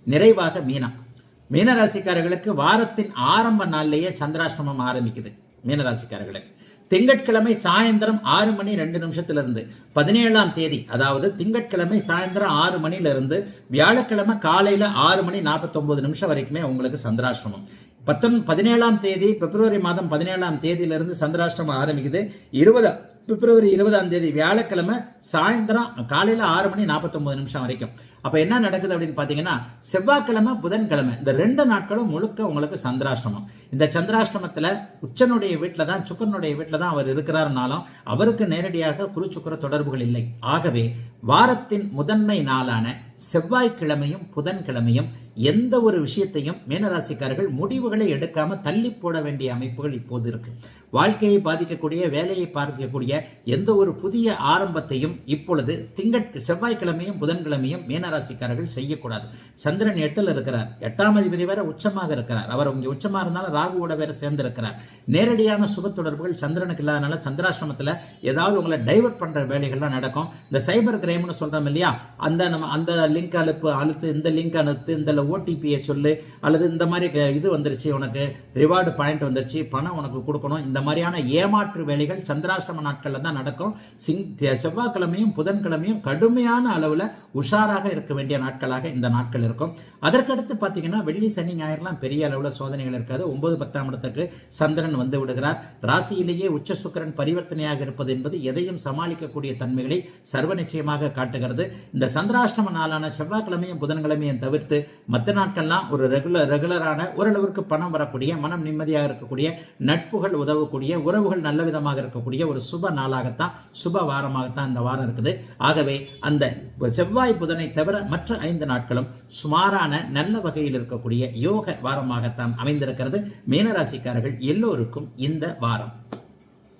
நிறைவாக மீனராசிக்காரர்களுக்கு வாரத்தின் ஆரம்ப நாளிலேயே சந்திராஷ்டமம் ஆரம்பிக்குது. மீனராசிக்காரர்களுக்கு திங்கட்கிழமை சாயந்தரம் 6:02 17ஆம் தேதி, அதாவது திங்கட்கிழமை சாயந்தரம் 6 மணிலிருந்து வியாழக்கிழமை காலையில 6:49 வரைக்குமே உங்களுக்கு சந்திராஷ்டமம். 17ஆம் தேதி பிப்ரவரி மாதம் 17ஆம் தேதியிலிருந்து சந்திராஷ்டமம் ஆரம்பிக்குது. பிப்ரவரி 20ஆம் தேதி வியாழக்கிழமை சாயந்தரம் காலையில 6:49 வரைக்கும். அப்ப என்ன நடக்குது அப்படின்னு பாத்தீங்கன்னா, செவ்வாய்க்கிழமை புதன்கிழமை இந்த 2 நாட்களும் முழுக்க உங்களுக்கு சந்திராஷ்டமம். இந்த சந்திராஷ்டமத்துல உச்சனுடைய வீட்டில தான், சுக்கரனுடைய வீட்டில தான் அவர் இருக்கிறாருனாலும் அவருக்கு நேரடியாக குரு சுக்கிர தொடர்புகள் இல்லை. ஆகவே வாரத்தின் முதன்மை நாளான செவ்வாய்க்கிழமையும் புதன்கிழமையும் எந்த ஒரு விஷயத்தையும் மீனராசிக்காரர்கள் முடிவுகளை எடுக்காம தள்ளி போட வேண்டிய அமைப்புகள் இப்போது இருக்கு. வாழ்க்கையை பாதிக்கக்கூடிய, வேலையை பார்க்கக்கூடிய எந்த ஒரு புதிய ஆரம்பத்தையும் இப்பொழுது செவ்வாய்க்கிழமையும் புதன்கிழமையும் மீனராசிக்காரர்கள் செய்யக்கூடாது. சந்திரன் 8ல் இருக்கிறார், 8ஆம் அதிபதி வேற உச்சமாக இருக்கிறார். அவர் இங்க உச்சமா இருந்தாலும் ராகுவோட வேற சேர்ந்து இருக்கிறார். நேரடியான சுப தொடர்புகள் சந்திரனுக்கு இல்லாதனால சந்திராஷ்டமத்துல ஏதாவது உங்களை டைவர்ட் பண்ற வேலைகள்லாம் நடக்கும். இந்த சைபர் கிரைம்னு சொல்றோம் இல்லையா, அந்த லிங்க் அழுத்து, இந்த லிங்க் அழுத்து, இந்த ஓடிபியை சொல்லு, அல்லது இந்த மாதிரி இது வந்துருச்சு, உனக்கு ரிவார்டு பாயிண்ட் வந்துருச்சு, பணம் உனக்கு கொடுக்கணும், இந்த மாதிரியான ஏமாற்று வேலைகள் சந்திராஷ்டம நாட்கள்ல தான் நடக்கும். செவ்வாய்க்கிழமையும் புதன்கிழமையும் கடுமையான அளவுல உஷாராக இருக்க வேண்டிய நாட்களாக இந்த நாட்கள் இருக்கும். அதற்கடுத்து பாத்தீங்கன்னா வெள்ளி சனி ஞாயிறுலாம் பெரிய அளவுல சோதனைகள் இருக்காது. 9, 10ஆம் இடத்துக்கு சந்திரன் வந்து விடுகிறார். ராசியிலேயே உச்ச சுக்கிரன் பரிவர்த்தனையாக இருப்பது என்பது எதையும் சமாளிக்கக்கூடிய தன்மைகளை சர்வ நிச்சயமாக காட்டுகிறது. இந்த சந்திராஷ்டம நாளான செவ்வாய்க்கிழமையும் புதன்கிழமையும் தவிர்த்து மற்ற நாட்கள்லாம் ஒரு ரெகுலரான ஓரளவிற்கு பணம் வரக்கூடிய, மனம் நிம்மதியாக இருக்கக்கூடிய, நட்புகள் உதவக்கூடிய, உறவுகள் நல்ல விதமாக இருக்கக்கூடிய ஒரு சுப நாளாகத்தான், சுப வாரமாகத்தான் இந்த வாரம் இருக்குது. ஆகவே அந்த செவ்வாய் புதனை தவிர மற்ற 5 நாட்களும் சுமாரான நல்ல வகையில் இருக்கக்கூடிய யோக வாரமாகத்தான் அமைந்திருக்கிறது. மீனராசிக்காரர்கள் எல்லோருக்கும் இந்த வாரம்